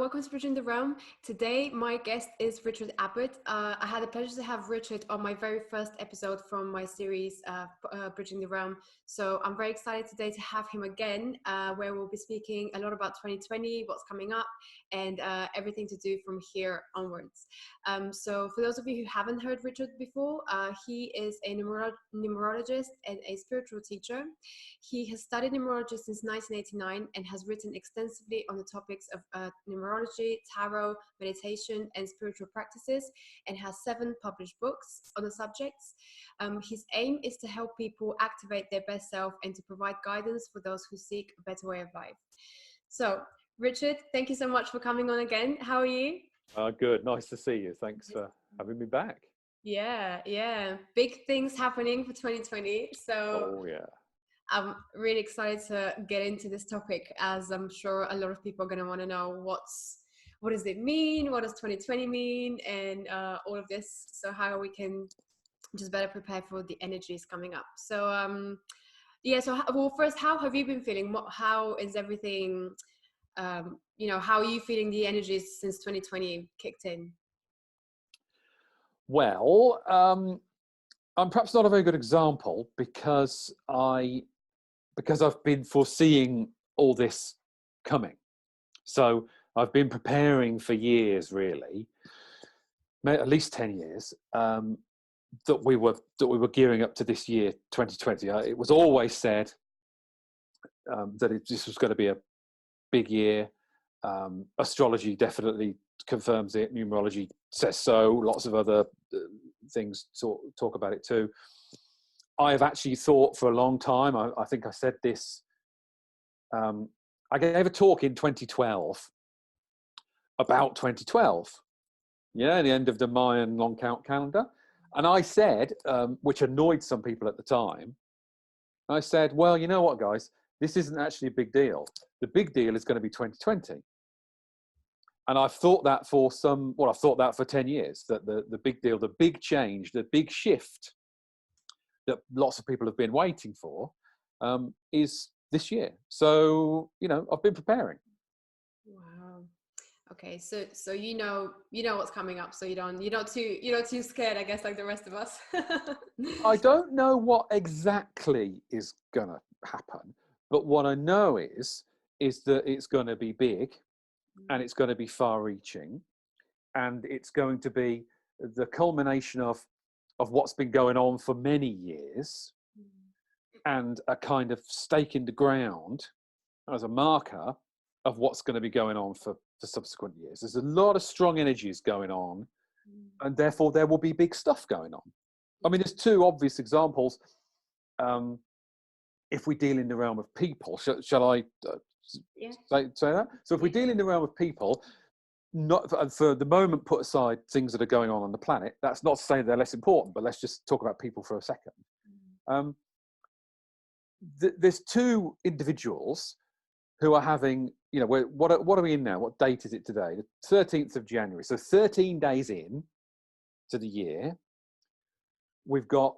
welcome to Bridging the Realm. Today, my guest is Richard Abbot. I had the pleasure to have Richard on my very first episode from my series, Bridging the Realm. So I'm very excited today to have him again, where we'll be speaking a lot about 2020, what's coming up, and everything to do from here onwards. So for those of you who haven't heard Richard before, he is a numerologist and a spiritual teacher. He has studied numerology since 1989 and has written extensively on the topics of numerology, tarot, meditation, and spiritual practices, and has 7 published books on the subjects. His aim is to help people activate their best self and to provide guidance for those who seek a better way of life. So, Richard, thank you so much for coming on again. How are you? Good. Nice to see you. Thanks for having me back. Yeah. Big things happening for 2020. So, oh yeah. I'm really excited to get into this topic, as I'm sure a lot of people are going to want to know what does it mean? What does 2020 mean? And all of this. So how we can just better prepare for the energies coming up. So, well, first, how have you been feeling? How is everything, how are you feeling the energies since 2020 kicked in? Well, I'm perhaps not a very good example because I've been foreseeing all this coming. So I've been preparing for years, really, at least 10 years, that we were gearing up to this year, 2020. It was always said that this was going to be a big year. Astrology definitely confirms it. Numerology says so. Lots of other things talk about it too. I have actually thought for a long time, I think I said this, I gave a talk in 2012 about 2012, the end of the Mayan long count calendar. And I said, which annoyed some people at the time, I said, well, you know what, guys, this isn't actually a big deal. The big deal is going to be 2020. And I've thought that I've thought that for 10 years, that the big deal, the big change, the big shift that lots of people have been waiting for is this year. So, I've been preparing. Wow. Okay, so you know what's coming up, so you're not too scared, I guess, like the rest of us. I don't know what exactly is gonna happen, but what I know is that it's going to be big, and it's going to be far-reaching, and it's going to be the culmination of what's been going on for many years, and a kind of stake in the ground as a marker of what's going to be going on for subsequent years. There's a lot of strong energies going on, and therefore there will be big stuff going on. I mean, there's 2 obvious examples. If we deal in the realm of people, shall I say that? So if we deal in the realm of people, not for the moment, put aside things that are going on the planet. That's not to say they're less important, but let's just talk about people for a second. There's 2 individuals who are having, what are we in now? What date is it today? The 13th of January. So 13 days in to the year, we've got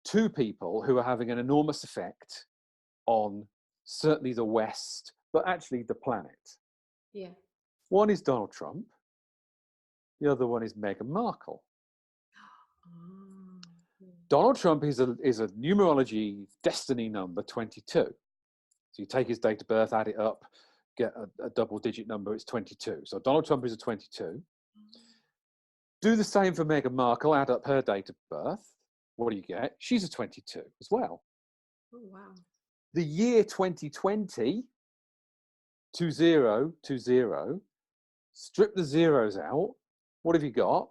2 people who are having an enormous effect on certainly the West, but actually the planet. Yeah. One is Donald Trump. The other one is Meghan Markle. Donald Trump is a numerology destiny number 22. So you take his date of birth, add it up, get a double-digit number, it's 22. So Donald Trump is a 22. Do the same for Meghan Markle, add up her date of birth. What do you get? She's a 22 as well. Oh, wow. The year 2020, 2020, strip the zeros out. What have you got?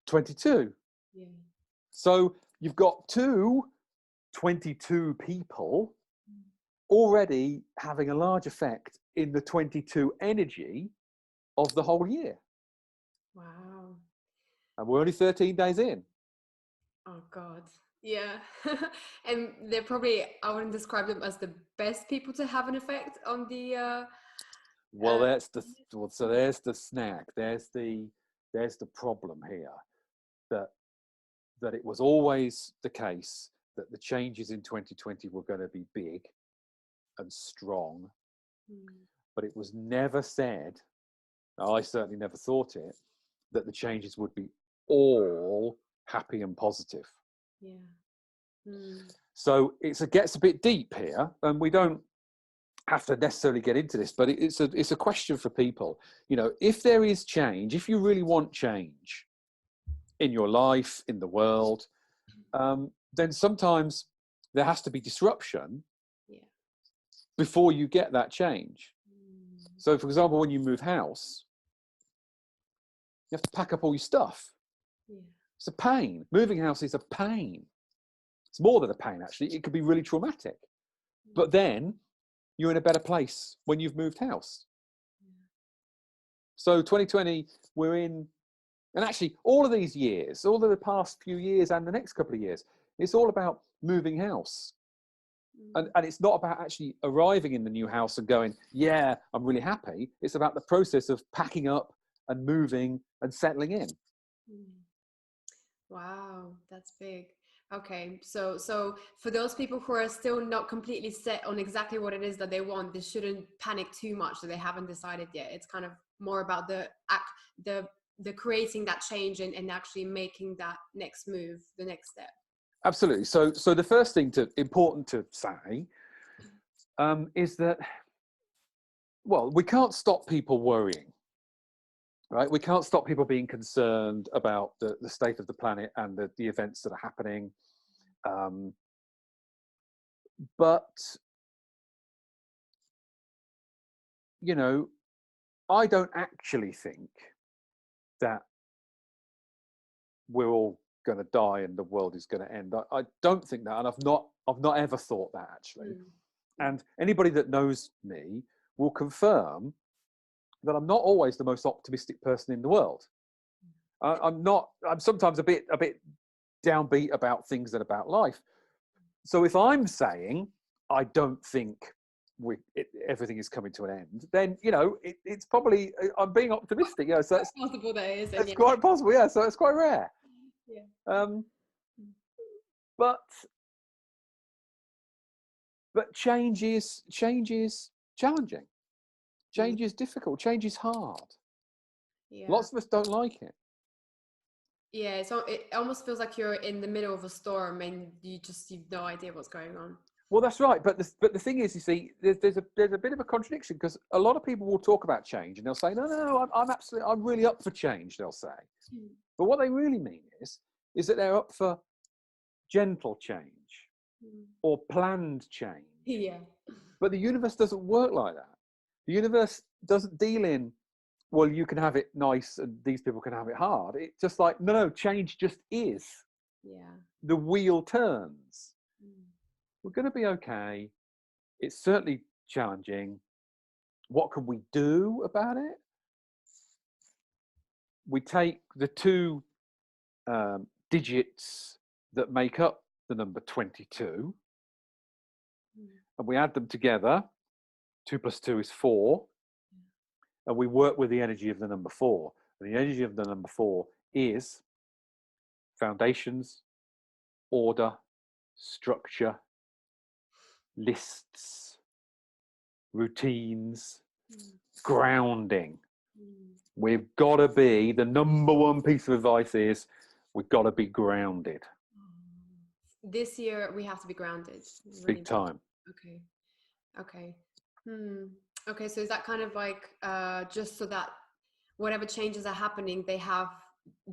22. Yeah. So you've got 22 people already having a large effect in the 22 energy of the whole year. Wow. And we're only 13 days in. Oh God. Yeah. And they're probably, I wouldn't describe them as the best people to have an effect on the well, there's the snag. There's the problem here, that it was always the case that the changes in 2020 were going to be big and strong, but it was never said, I certainly never thought it, that the changes would be all happy and positive. Yeah. Mm. So it gets a bit deep here, and we don't have to necessarily get into this, but it's a question for people. If there is change, if you really want change in your life, in the world, then sometimes there has to be disruption before you get that change. So, for example, when you move house, you have to pack up all your stuff. It's a pain. Moving house is a pain. It's more than a pain, actually. It could be really traumatic. But then you're in a better place when you've moved house. So 2020, we're in, and actually all of these years, all of the past few years and the next couple of years, it's all about moving house. And it's not about actually arriving in the new house and going, yeah, I'm really happy. It's about the process of packing up and moving and settling in. Wow, that's big. Okay, so for those people who are still not completely set on exactly what it is that they want, they shouldn't panic too much that they haven't decided yet. It's kind of more about the creating that change and actually making that next move, the next step. Absolutely. So the first thing important to say is that, well, we can't stop people worrying, right? We can't stop people being concerned about the state of the planet and the events that are happening. But, I don't actually think that we're all going to die and the world is going to end. I don't think that, and I've not ever thought that, actually. And anybody that knows me will confirm that I'm not always the most optimistic person in the world. I'm sometimes a bit downbeat about things and about life. So if I'm saying I don't think everything is coming to an end, then it's probably I'm being optimistic. So that's possible. That is. It's quite possible. Yeah. So it's quite rare. Yeah. But change is challenging. Change is difficult. Change is hard. Lots of us don't like it. Yeah, so it almost feels like you're in the middle of a storm and you've no idea what's going on. Well, that's right. But the thing is, you see, there's a bit of a contradiction, because a lot of people will talk about change and they'll say, no, I'm really up for change, they'll say. But what they really mean is that they're up for gentle change or planned change. Yeah. But the universe doesn't work like that. The universe doesn't deal in, well, you can have it nice and these people can have it hard. It's just like, no, change just is. Yeah. The wheel turns. We're going to be okay. It's certainly challenging. What can we do about it? We take the two digits that make up the number 22 and we add them together. 2 plus 2 is 4. And we work with the energy of the number 4. And the energy of the number 4 is foundations, order, structure, lists, routines, grounding. We've got to be, the number one piece of advice is, we've got to be grounded. This year we have to be grounded. Really big time. Okay. Okay, so is that kind of like just so that whatever changes are happening, they have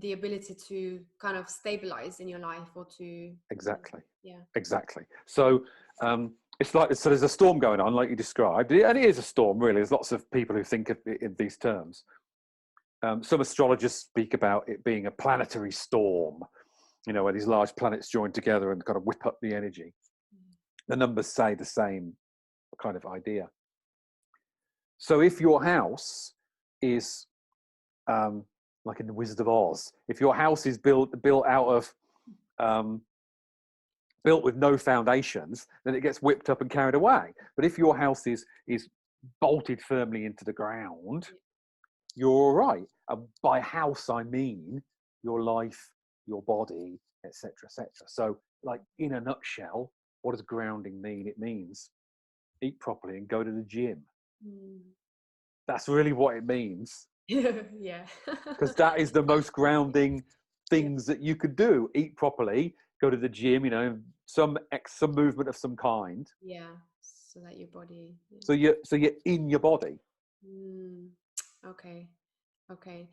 the ability to kind of stabilize in your life, or to... Exactly. Yeah. Exactly. So it's like, so there's a storm going on, like you described, and it is a storm, really. There's lots of people who think of it in these terms. Some astrologers speak about it being a planetary storm, where these large planets join together and kind of whip up the energy. The numbers say the same kind of idea. So if your house is like in the Wizard of Oz, if your house is built out of built with no foundations, then it gets whipped up and carried away. But if your house is bolted firmly into the ground, you're all right. By house, I mean your life, your body, etc., etc. So, like, in a nutshell, what does grounding mean? It means eat properly and go to the gym. that's really what it means, Yeah. because that is the most grounding Yeah. things that you could do. Eat properly, go to the gym, some movement of some kind. Yeah. So that your body. Yeah. So you're in your body. Mm, okay. Okay.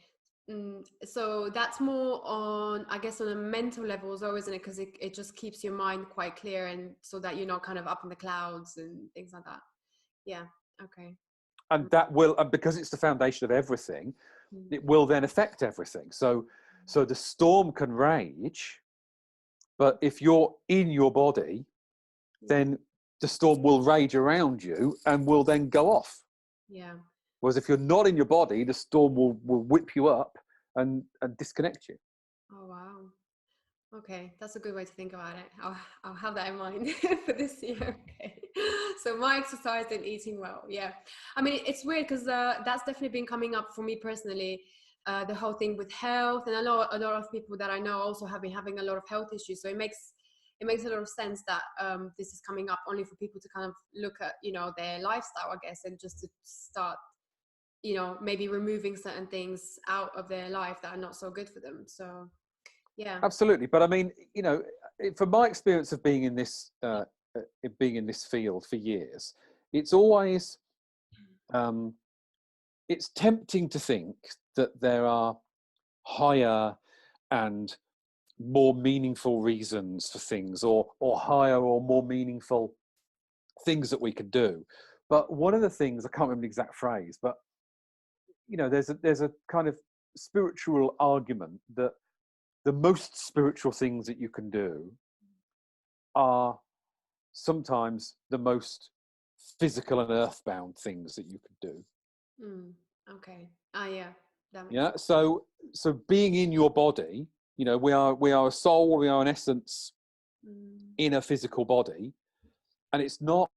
So that's more on, I guess, on a mental level as well, isn't it? Because it just keeps your mind quite clear, and so that you're not kind of up in the clouds and things like that. Yeah. Okay. And that will, and because it's the foundation of everything, Mm, it will then affect everything. So the storm can rage, but if you're in your body, yeah. then the storm will rage around you and will then go off. Yeah. Whereas if you're not in your body, the storm will whip you up and disconnect you. Oh, wow. Okay, that's a good way to think about it. I'll have that in mind for this year. Okay, so more exercise and eating well. Yeah, I mean it's weird because that's definitely been coming up for me personally. The whole thing with health, and I know a lot of people that I know also have been having a lot of health issues. So it makes a lot of sense that this is coming up only for people to kind of look at their lifestyle, I guess, and just to start maybe removing certain things out of their life that are not so good for them. So yeah. Absolutely, but I mean, from my experience of being in this field for years, it's always it's tempting to think that there are higher and more meaningful reasons for things, or higher or more meaningful things that we could do. But one of the things, I can't remember the exact phrase, but there's a kind of spiritual argument that the most spiritual things that you can do are sometimes the most physical and earthbound things that you could do. Mm, okay. Ah, yeah, that makes Yeah. sense. So being in your body, we are a soul, we are an essence Mm, in a physical body, and it's not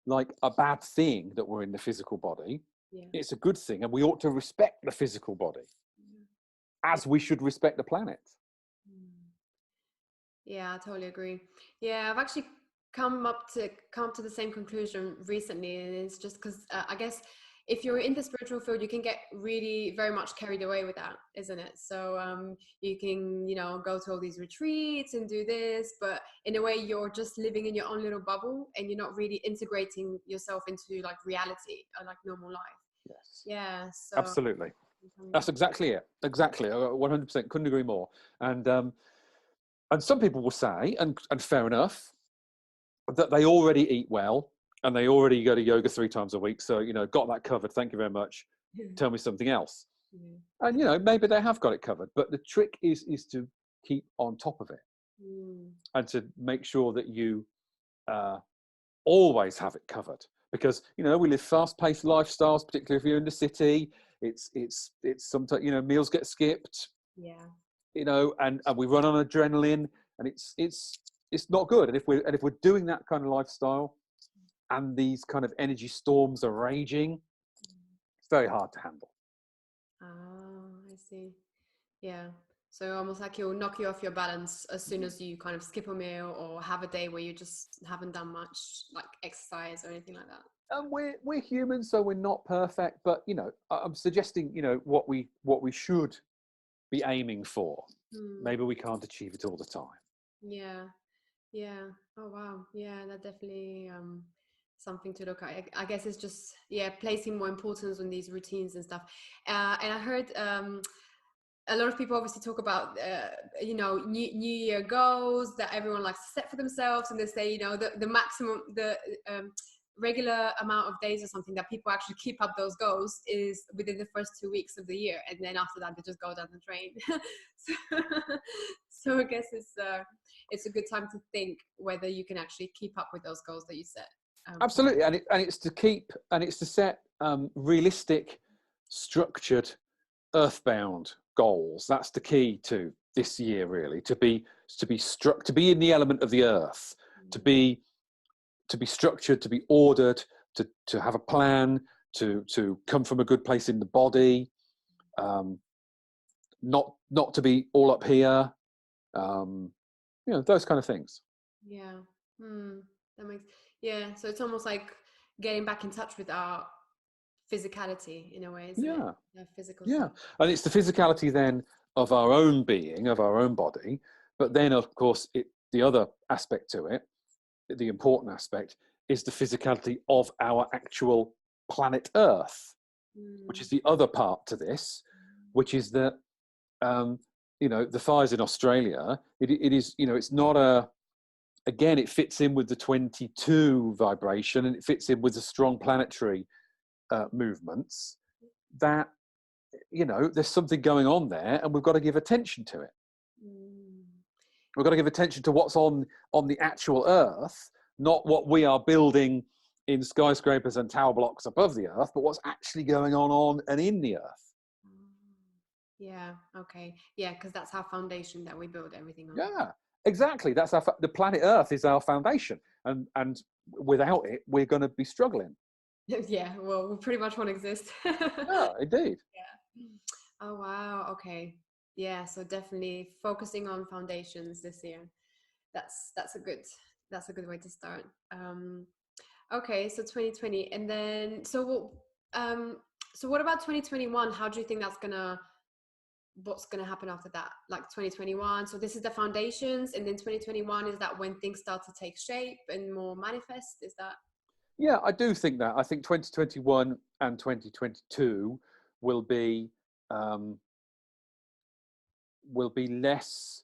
like a bad thing that we're in the physical body. yeah. It's a good thing, and we ought to respect the physical body Mm, as we should respect the planet. mm. Yeah, I totally agree. Yeah, I've actually come to the same conclusion recently, and it's just because I guess if you're in the spiritual field, you can get really very much carried away with that, isn't it? So you can go to all these retreats and do this, but in a way you're just living in your own little bubble, and you're not really integrating yourself into like reality or like normal life. Yes, Yeah. So absolutely. That's exactly it. Exactly. 100% couldn't agree more. And some people will say, and fair enough, that they already eat well and they already go to yoga 3 times a week. So, got that covered. Thank you very much. Tell me something else. yeah. And, maybe they have got it covered. But the trick is to keep on top of it Mm, and to make sure that you always have it covered. Because, we live fast-paced lifestyles, particularly if you're in the city. It's sometimes, meals get skipped, yeah. and we run on adrenaline, and it's not good. And if we're doing that kind of lifestyle and these kind of energy storms are raging, it's very hard to handle. Ah, I see. Yeah. So almost like you'll knock you off your balance as soon as you kind of skip a meal or have a day where you just haven't done much like exercise or anything like that. And we're humans, so we're not perfect. But I'm suggesting what we should be aiming for. Hmm. Maybe we can't achieve it all the time. Yeah. Yeah. Oh wow. Yeah, that definitely something to look at. I guess it's just placing more importance on these routines and stuff. And I heard a lot of people obviously talk about new year goals that everyone likes to set for themselves, and they say the maximum the regular amount of days or something that people actually keep up those goals is within the first 2 weeks of the year, and then after that they just go down the drain. so, so I guess it's a good time to think whether you can actually keep up with those goals that you set. Absolutely, and it's to set realistic, structured, earthbound goals. That's the key to this year, really. To be in the element of the earth, to be structured, to be ordered, to have a plan, to come from a good place in the body, not to be all up here, those kind of things. Yeah. That makes, yeah. So it's almost like getting back in touch with our physicality in a way, isn't it? Yeah, The physical yeah. side. And it's the physicality then of our own being, of our own body. But then, of course, the other aspect to it, the important aspect, is the physicality of our actual planet Earth, which Mm. is the other part to this, which is that, the fires in Australia, it is, it's not again, it fits in with the 22 vibration, and it fits in with the strong planetary movements that, there's something going on there, and we've got to give attention to it. Mm. We've got to give attention to what's on the actual Earth, not what we are building in skyscrapers and tower blocks above the Earth, but what's actually going on and in the Earth. Yeah. Okay. Yeah, because that's our foundation that we build everything on. Yeah, exactly. That's the planet Earth is our foundation, and without it, we're going to be struggling. Yeah. Well, we pretty much won't exist. Yeah, indeed. Yeah. Oh wow. Okay. Yeah. So definitely focusing on foundations this year. That's a good way to start. Okay. So 2020, and then so what about 2021? How do you think what's gonna happen after that? Like 2021. So this is the foundations, and then 2021 is that when things start to take shape and more manifest. Is that? Yeah, I do think that. I think 2021 and 2022 will be um, less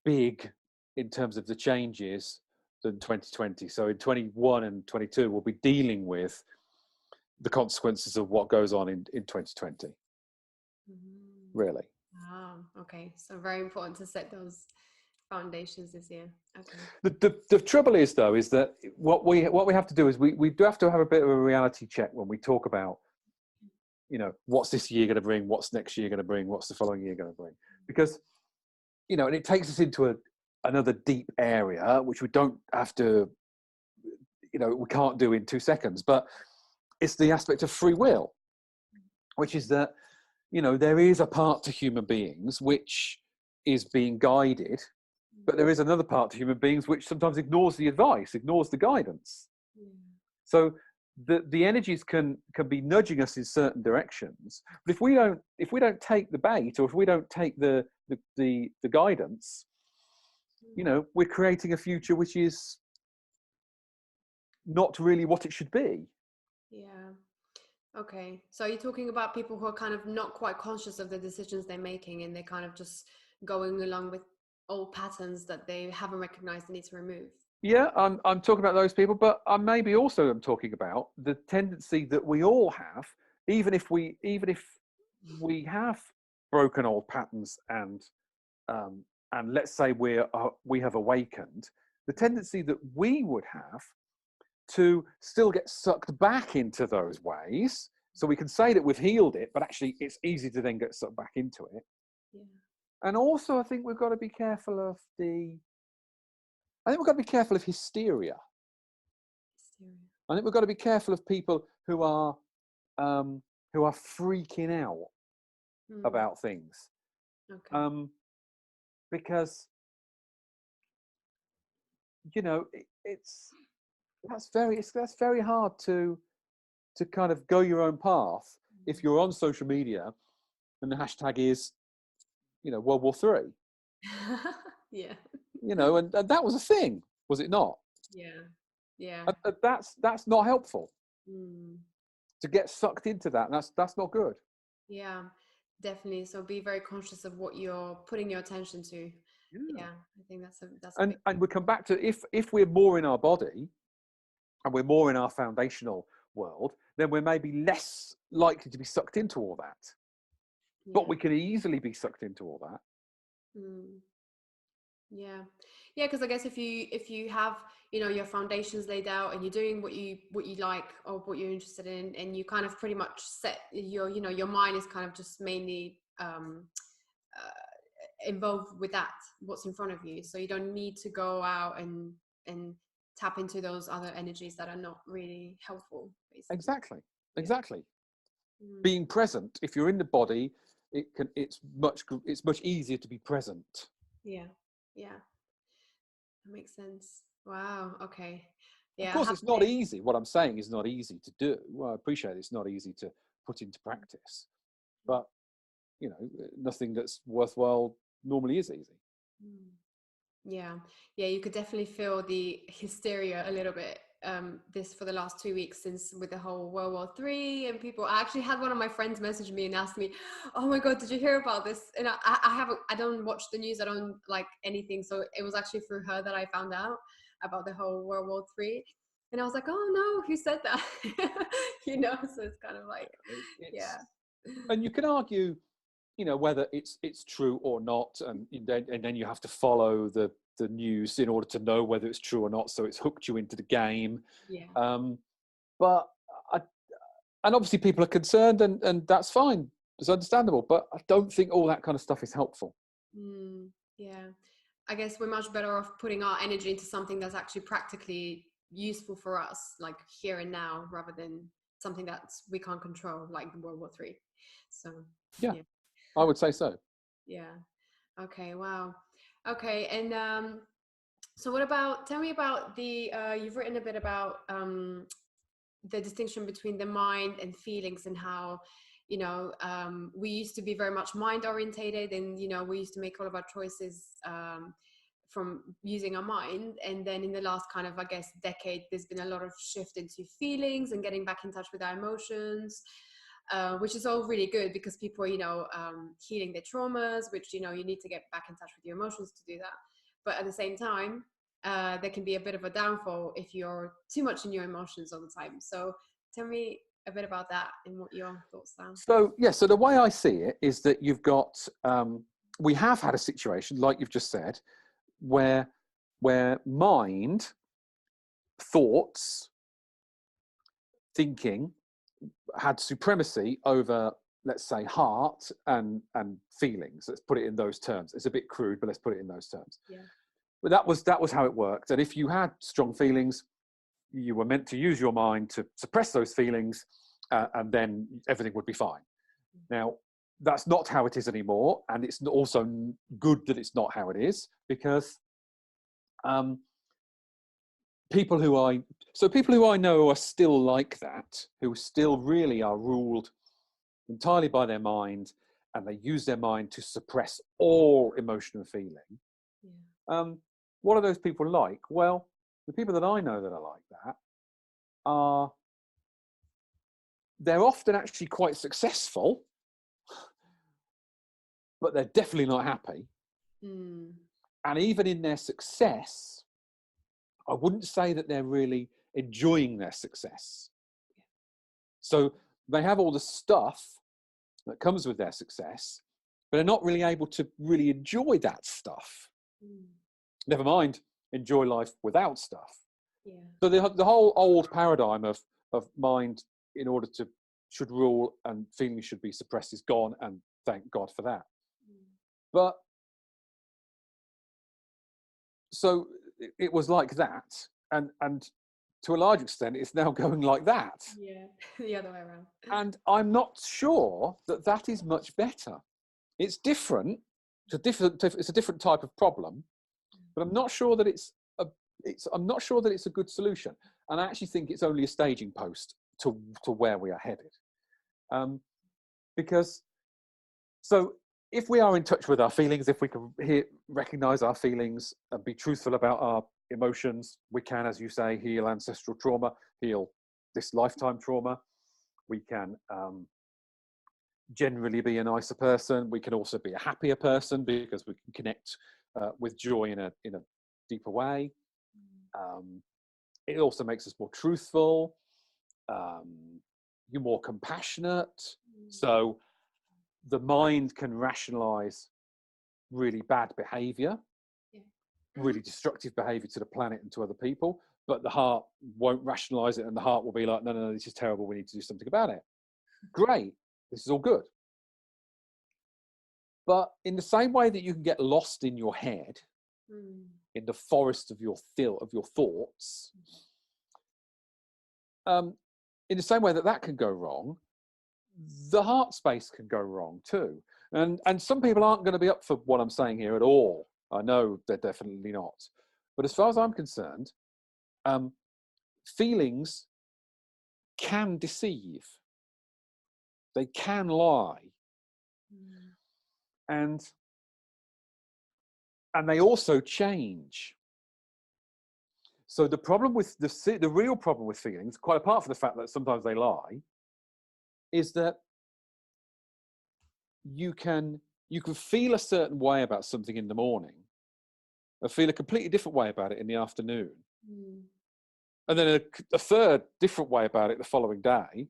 big in terms of the changes than 2020. So in 21 and 22, we'll be dealing with the consequences of what goes on in 2020. Mm. Really. Ah, okay. So very important to set those foundations this year. Okay. The trouble is, though, is that what we have to do is we do have to have a bit of a reality check when we talk about, what's this year going to bring, what's next year going to bring, what's the following year going to bring, because and it takes us into another deep area which we don't have to, we can't do in 2 seconds, but it's the aspect of free will, which is that there is a part to human beings which is being guided, but there is another part to human beings which sometimes ignores the advice, ignores the guidance. Yeah. So the energies can be nudging us in certain directions, but if we don't take the bait, or if we don't take the guidance, we're creating a future which is not really what it should be. Yeah. Okay. So you're talking about people who are kind of not quite conscious of the decisions they're making, and they're kind of just going along with old patterns that they haven't recognized they need to remove. Yeah, I'm talking about those people, but I'm talking about the tendency that we all have, even if we have broken old patterns, and let's say we have awakened, the tendency that we would have to still get sucked back into those ways. So we can say that we've healed it, but actually it's easy to then get sucked back into it. Yeah. And also, I think we've got to be careful of hysteria. Hysteria. I think we've got to be careful of people who are freaking out about things, Okay. because that's very hard to kind of go your own path if you're on social media and the hashtag is World War III. Yeah. And that was a thing, was it not? Yeah. Yeah. That's not helpful. Mm. To get sucked into that, that's not good. Yeah, definitely. So be very conscious of what you're putting your attention to. Yeah. Yeah, I think that's a big. And we come back to, if we're more in our body and we're more in our foundational world, then we're maybe less likely to be sucked into all that. Yeah. But we can easily be sucked into all that. Mm. Yeah, yeah. Because I guess if you have your foundations laid out, and you're doing what you like or what you're interested in, and you kind of pretty much set your mind is kind of just mainly involved with that, what's in front of you. So you don't need to go out and tap into those other energies that are not really helpful, basically. Exactly. Mm. Being present, if you're in the body, it's much easier to be present. Yeah, yeah, that makes sense. Wow. Okay. Of Yeah, I course, have it's not to. easy. What I'm saying is not easy to do. Well, I appreciate it's not easy to put into practice, but you know, nothing that's worthwhile normally is easy. Mm. Yeah, yeah, you could definitely feel the hysteria a little bit this for the last 2 weeks since with the whole World War III and people. I actually had one of my friends message me and ask me, "Oh my God, did you hear about this?" And I haven't. I don't watch the news. I don't like anything. So it was actually through her that I found out about the whole World War III. And I was like, "Oh no, who said that?" You know. So it's kind of like, yeah. It's and you can argue, you know, whether it's true or not, and then you have to follow the news in order to know whether it's true or not. So it's hooked you into the game. Yeah. Um, but I, and obviously people are concerned, and that's fine. It's understandable. But I don't think all that kind of stuff is helpful. Yeah. I guess we're much better off putting our energy into something that's actually practically useful for us, like here and now, rather than something that we can't control, like World War III. So, Yeah, yeah, I would say so. yeah. Okay, wow. Okay, and so what about? Tell me about the. You've written a bit about the distinction between the mind and feelings, and how we used to be very much mind orientated, and we used to make all of our choices from using our mind. And then in the last kind of, I guess, decade, there's been a lot of shift into feelings and getting back in touch with our emotions, which is all really good because people are healing their traumas, which you need to get back in touch with your emotions to do that. But at the same time, there can be a bit of a downfall if you're too much in your emotions all the time. So tell me a bit about that and what your thoughts are. So yeah, so the way I see it is that you've got we have had a situation like you've just said where mind, thoughts, thinking had supremacy over, let's say, heart and feelings. Let's put it in those terms. It's a bit crude, but let's put it in those terms. Yeah. But that was how it worked. And if you had strong feelings, you were meant to use your mind to suppress those feelings, and then everything would be fine. Now, that's not how it is anymore, and it's also good that it's not how it is, because people who I know are still like that, who still really are ruled entirely by their mind, and they use their mind to suppress all emotion and feeling. Yeah. What are those people like? Well, the people that I know that are like that are, they're often actually quite successful, but they're definitely not happy. And even in their success, I wouldn't say that they're really enjoying their success. So they have all the stuff that comes with their success, but they're not really able to really enjoy that stuff. Never mind enjoy life without stuff. Yeah. So the whole old paradigm of mind in order to should rule and feelings should be suppressed is gone, and thank God for that. But so it was like that, and to a large extent it's now going like that. Yeah. The other way around. And I'm not sure that that is much better. It's different. It's a different type of problem, but I'm not sure that I'm not sure that it's a good solution. And I actually think it's only a staging post to where we are headed. Because so if we are in touch with our feelings, if we can recognize our feelings and be truthful about our emotions, we can, as you say, heal ancestral trauma, heal this lifetime trauma. We can generally be a nicer person. We can also be a happier person because we can connect with joy in a deeper way. It also makes us more truthful. You're more compassionate. So the mind can rationalize really bad behavior, really destructive behavior to the planet and to other people, but the heart won't rationalize it, and the heart will be like, no, this is terrible, we need to do something about it. Great, this is all good. But in the same way that you can get lost in your head, in the forest of your thoughts, in the same way that can go wrong, the heart space can go wrong too. And some people aren't going to be up for what I'm saying here at all. I know they're definitely not. But as far as I'm concerned, feelings can deceive. They can lie. And they also change. So the problem with the real problem with feelings, quite apart from the fact that sometimes they lie, is that you can feel a certain way about something in the morning and feel a completely different way about it in the afternoon. And then a third different way about it the following day.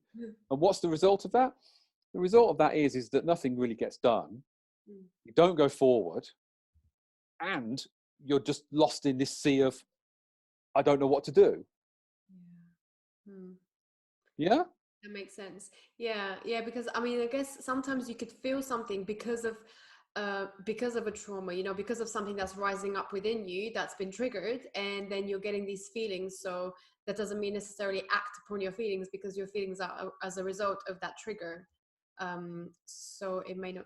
And what's the result of that? The result of that is that nothing really gets done. You don't go forward, and you're just lost in this sea of, I don't know what to do. Yeah? That makes sense. Yeah, because I mean, I guess sometimes you could feel something because of a trauma, you know, because of something that's rising up within you that's been triggered, and then you're getting these feelings. So that doesn't mean necessarily act upon your feelings, because your feelings are as a result of that trigger. So it may not.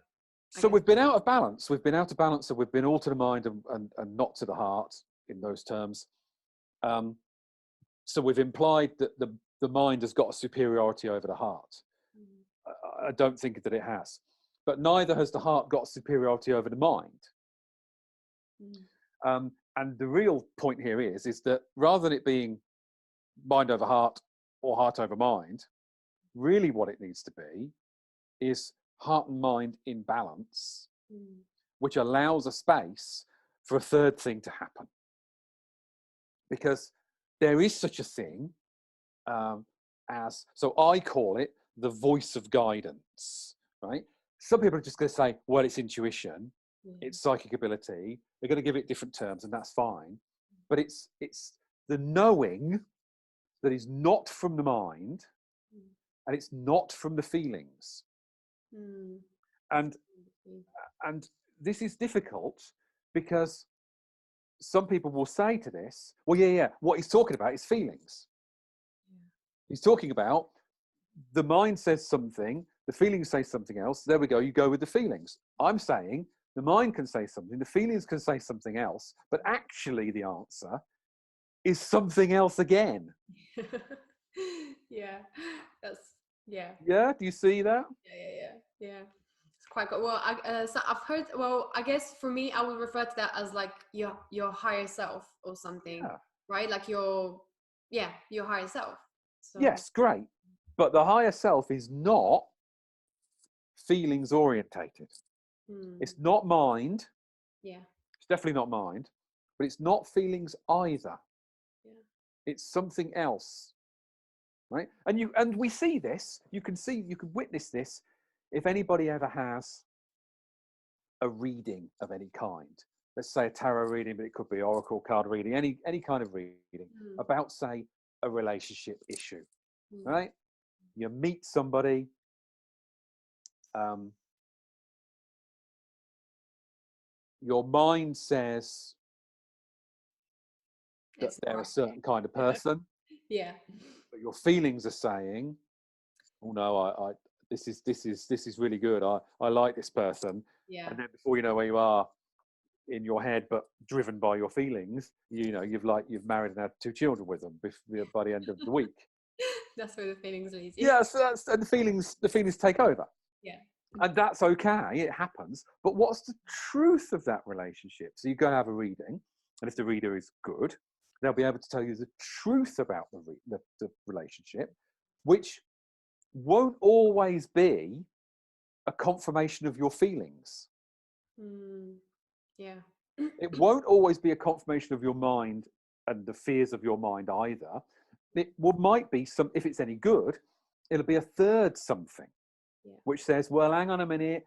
So we've been out of balance. We've been out of balance, and we've been all to the mind and not to the heart in those terms. So we've implied that the mind has got a superiority over the heart. I don't think that it has. But neither has the heart got superiority over the mind. And the real point here is that rather than it being mind over heart or heart over mind, really what it needs to be is heart and mind in balance, which allows a space for a third thing to happen. Because there is such a thing as, so I call it the voice of guidance, right? Some people are just going to say, well, it's intuition, it's psychic ability. They're going to give it different terms, and that's fine. But it's the knowing that is not from the mind, and it's not from the feelings. And this is difficult because some people will say to this, well, what he's talking about is feelings. He's talking about the mind says something, the feelings say something else. There we go, you go with the feelings. I'm saying the mind can say something, the feelings can say something else, but actually the answer is something else again. Yeah, Yeah, do you see that? Yeah. It's quite good. Well, so I've heard, well, I guess for me, I would refer to that as like your higher self or something, right? Like your higher self. So. Yes, great. But the higher self is not feelings orientated. It's not mind. It's definitely not mind, but it's not feelings either. It's something else, right? And we see this. You can witness this if anybody ever has a reading of any kind. Let's say a tarot reading, but it could be oracle card reading, any kind of reading about, say, a relationship issue, right? You meet somebody, your mind says that they're a certain kind of person. But your feelings are saying, oh no, this is really good. I like this person. And then before you know where you are in your head, but driven by your feelings, you've married and had 2 children with them by the end of the week. That's where the feelings lead you. Yeah, so and the feelings take over. And that's okay, it happens. But what's the truth of that relationship? So you go and have a reading, and if the reader is good, they'll be able to tell you the truth about the relationship, which won't always be a confirmation of your feelings. It won't always be a confirmation of your mind and the fears of your mind either. It might be if it's any good, it'll be a third something, which says, well, hang on a minute,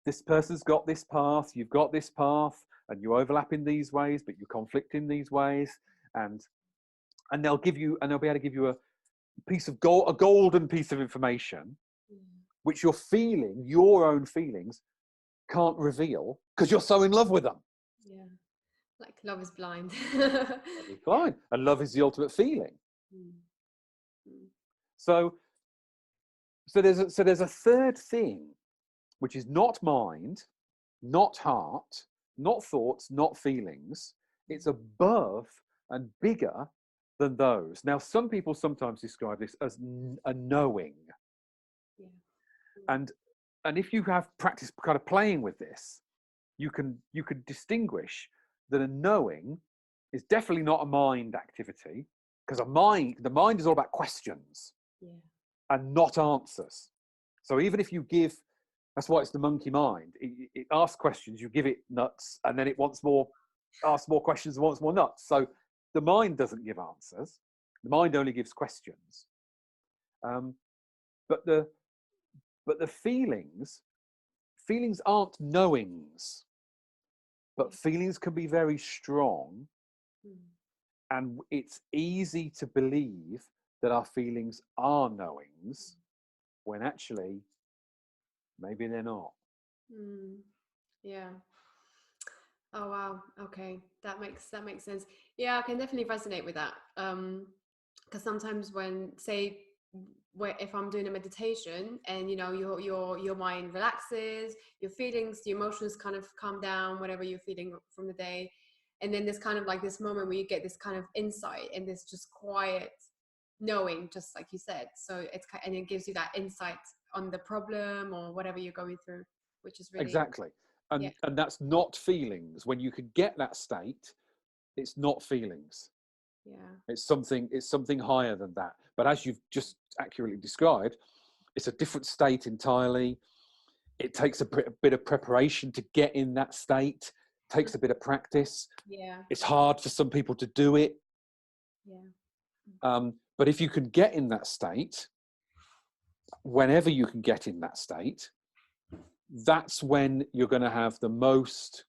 this person's got this path, you've got this path, and you overlap in these ways, but you conflict in these ways, and they'll be able to give you a piece of gold, a golden piece of information, which your own feelings can't reveal because you're so in love with them. Like love is blind. Love is blind, and love is the ultimate feeling. So there's a third thing, which is not mind, not heart, not thoughts, not feelings. It's above and bigger than those. Now, some people sometimes describe this as a knowing. Yeah. And if you have practice kind of playing with this, you can distinguish that a knowing is definitely not a mind activity, because the mind is all about questions, Yeah. and not answers. So even if you give, that's why it's the monkey mind. It asks questions, you give it nuts, and then it wants more, asks more questions and wants more nuts. So the mind doesn't give answers. The mind only gives questions. But the feelings aren't knowings, but feelings can be very strong, and it's easy to believe that our feelings are knowings when actually maybe they're not. Yeah. Oh wow. Okay, that makes sense. Yeah, I can definitely resonate with that. Because sometimes when, say, if I'm doing a meditation and your mind relaxes, your feelings, your emotions kind of calm down, whatever you're feeling from the day, and then there's kind of like this moment where you get this kind of insight and this just quiet knowing, just like you said. So and it gives you that insight on the problem or whatever you're going through, which is really, Exactly. yeah. And that's not feelings. When you could get that state, it's not feelings. Yeah. It's something higher than that. But as you've just accurately described, it's a different state entirely. It takes a bit of preparation to get in that state. It takes a bit of practice. Yeah. It's hard for some people to do it. Yeah. But if you can get in that state, whenever you can get in that state, that's when you're going to have the most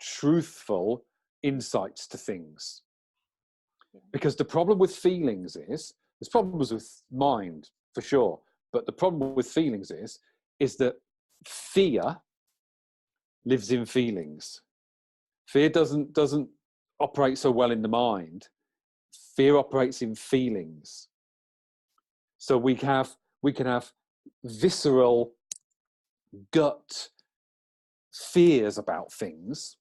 truthful insights to things. Because the problem with feelings is, there's problems with mind for sure, but the problem with feelings is that fear lives in feelings. Fear doesn't operate so well in the mind. Fear operates in feelings. So we can have visceral gut fears about things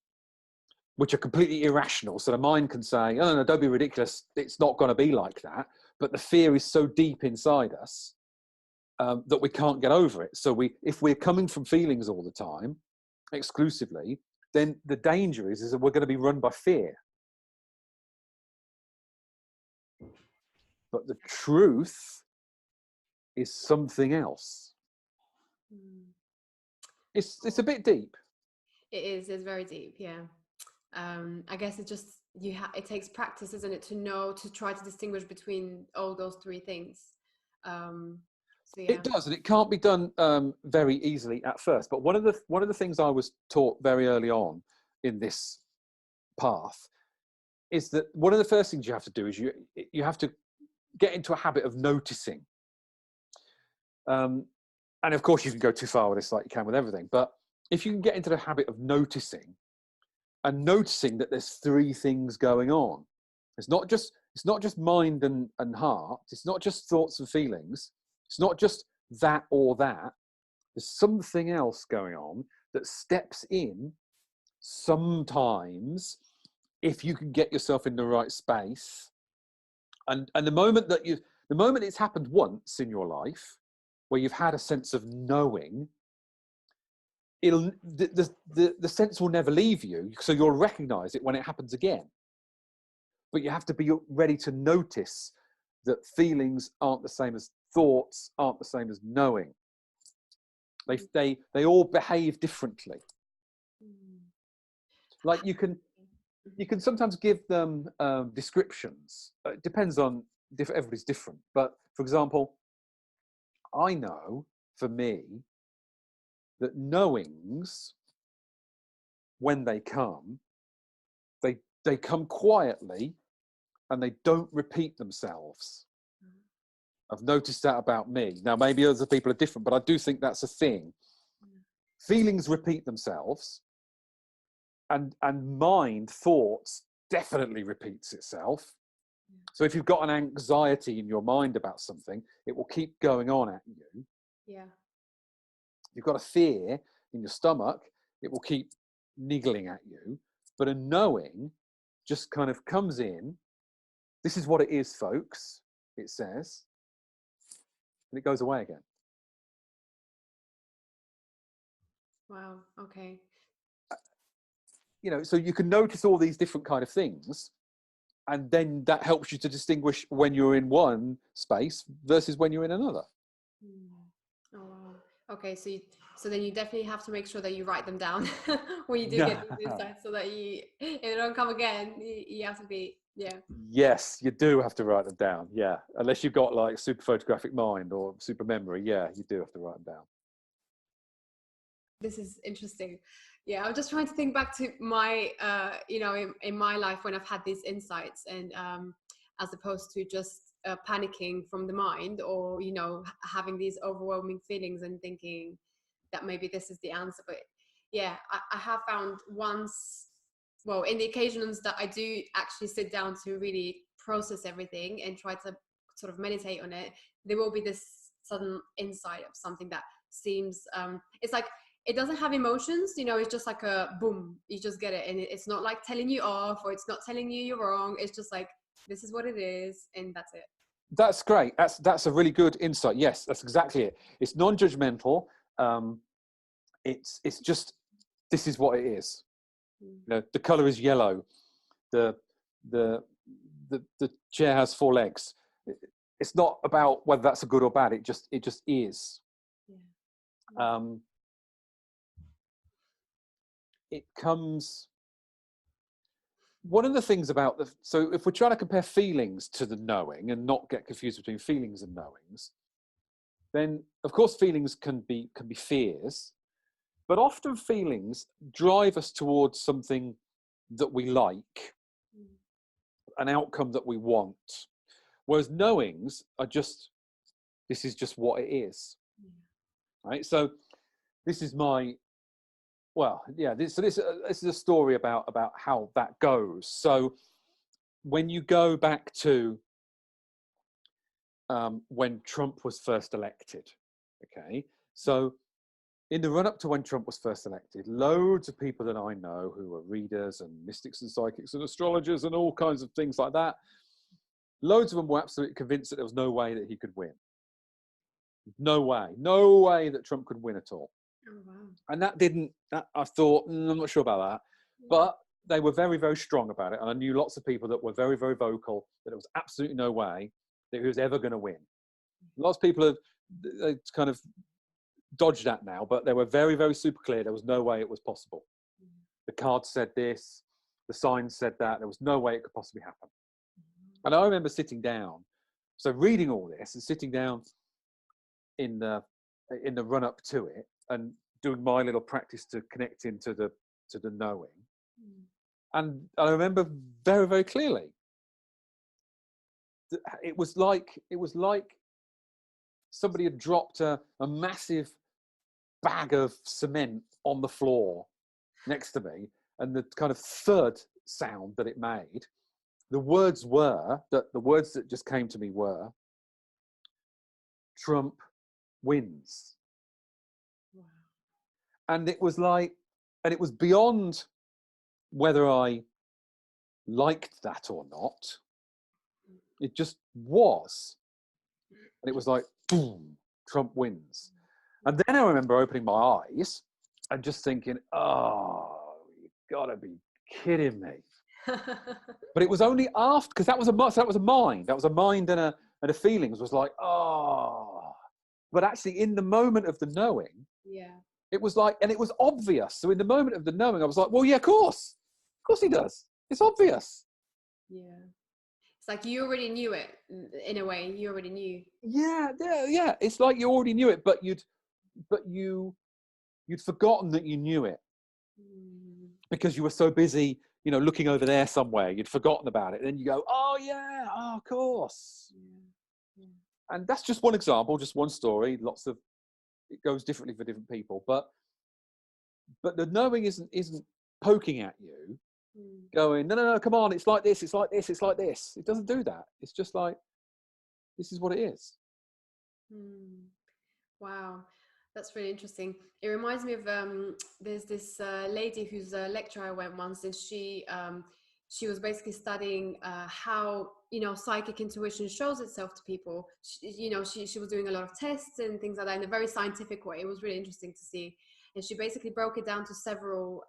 which are completely irrational. So the mind can say, oh no, don't be ridiculous, it's not going to be like that. But the fear is so deep inside us that we can't get over it. So if we're coming from feelings all the time, exclusively, then the danger is that we're going to be run by fear. But the truth is something else. It's a bit deep. It's very deep. Yeah. I guess it just, it takes practice, isn't it, to try to distinguish between all those three things. So yeah. It does, and it can't be done very easily at first. But one of the things I was taught very early on in this path is that one of the first things you have to do is you have to get into a habit of noticing. And of course, you can go too far with this, like you can with everything. But if you can get into the habit of noticing, and noticing that there's three things going on, it's not just mind and heart. It's not just thoughts and feelings. It's not just that or that. There's something else going on that steps in sometimes if you can get yourself in the right space. And the moment it's happened once in your life, where you've had a sense of knowing, the sense will never leave you, so you'll recognize it when it happens again. But you have to be ready to notice that feelings aren't the same as thoughts, aren't the same as knowing. They all behave differently. Like you can sometimes give them descriptions. It depends on everybody's different. But for example, I know for me that knowings, when they come quietly and they don't repeat themselves. I've noticed that about me. Now, maybe other people are different, but I do think that's a thing. Feelings repeat themselves, and thoughts definitely repeats itself. So if you've got an anxiety in your mind about something, it will keep going on at you. Yeah. If you've got a fear in your stomach, it will keep niggling at you. But a knowing just kind of comes in this is what it is, folks, it says, and it goes away again. Wow. Okay. You know, so you can notice all these different kind of things, and then that helps you to distinguish when you're in one space versus when you're in another. Oh, wow. Okay, so then you definitely have to make sure that you write them down when you do Yeah. get these insights, so that if they don't come again, you have to be, yeah. Yes, you do have to write them down. Yeah, unless you've got like super photographic mind or super memory. Yeah, you do have to write them down. This is interesting. Yeah, I'm just trying to think back to my, in my life when I've had these insights, and as opposed to just panicking from the mind, or having these overwhelming feelings and thinking that maybe this is the answer. But yeah, I have found once, well, in the occasions that I do actually sit down to really process everything and try to sort of meditate on it, there will be this sudden insight of something that seems, it's like, it doesn't have emotions, it's just like a boom, you just get it. And it's not like telling you off, or it's not telling you you're wrong. It's just like, this is what it is, and that's it. That's great. That's a really good insight. Yes, that's exactly it. It's non-judgmental. It's just, this is what it is. The color is yellow. The chair has 4 legs. It's not about whether that's a good or bad. It just is. Yeah. It comes. One of the things about so if we're trying to compare feelings to the knowing and not get confused between feelings and knowings, then of course feelings can be fears, but often feelings drive us towards something that we like, an outcome that we want, whereas knowings are just, this is just what it is. Right? So this is my, well, yeah, this is a story about how that goes. So when you go back to when Trump was first elected, okay, so in the run-up to when Trump was first elected, loads of people that I know who are readers and mystics and psychics and astrologers and all kinds of things like that, loads of them were absolutely convinced that there was no way that he could win. No way that Trump could win at all. Oh, wow. And I thought, I'm not sure about that. But they were very, very strong about it. And I knew lots of people that were very, very vocal that there was absolutely no way that he was ever going to win. Lots of people have kind of dodged that now, but they were very, very super clear. There was no way it was possible. The cards said this, the signs said that. There was no way it could possibly happen. And I remember sitting down, so reading all this and sitting down in the run-up to it and doing my little practice to connect into the knowing. And I remember very, very clearly that it was like somebody had dropped a massive bag of cement on the floor next to me, and the kind of third sound that it made, the words that just came to me were, Trump wins. Wow. And it was like, and it was beyond whether I liked that or not. It just was. And it was like, boom, Trump wins. And then I remember opening my eyes and just thinking, oh, you gotta be kidding me. But it was only after, because that was a mind and a feelings was like, oh. But actually in the moment of the knowing, it was like, and it was obvious. So in the moment of the knowing, I was like, well, yeah, of course he does. It's obvious. Yeah. It's like you already knew it in a way. You already knew. Yeah. It's like you already knew it, but you'd forgotten that you knew it because you were so busy, looking over there somewhere. You'd forgotten about it. And then you go, oh yeah, oh, of course. Yeah. And that's just one example, just one story. It goes differently for different people, but the knowing isn't poking at you, going, no, come on, it's like this. It doesn't do that. It's just like, this is what it is. Wow, that's really interesting. It reminds me of there's this lady whose lecture I went once, and she was basically studying how, you know, psychic intuition shows itself to people. She was doing a lot of tests and things like that in a very scientific way. It was really interesting to see. And she basically broke it down to several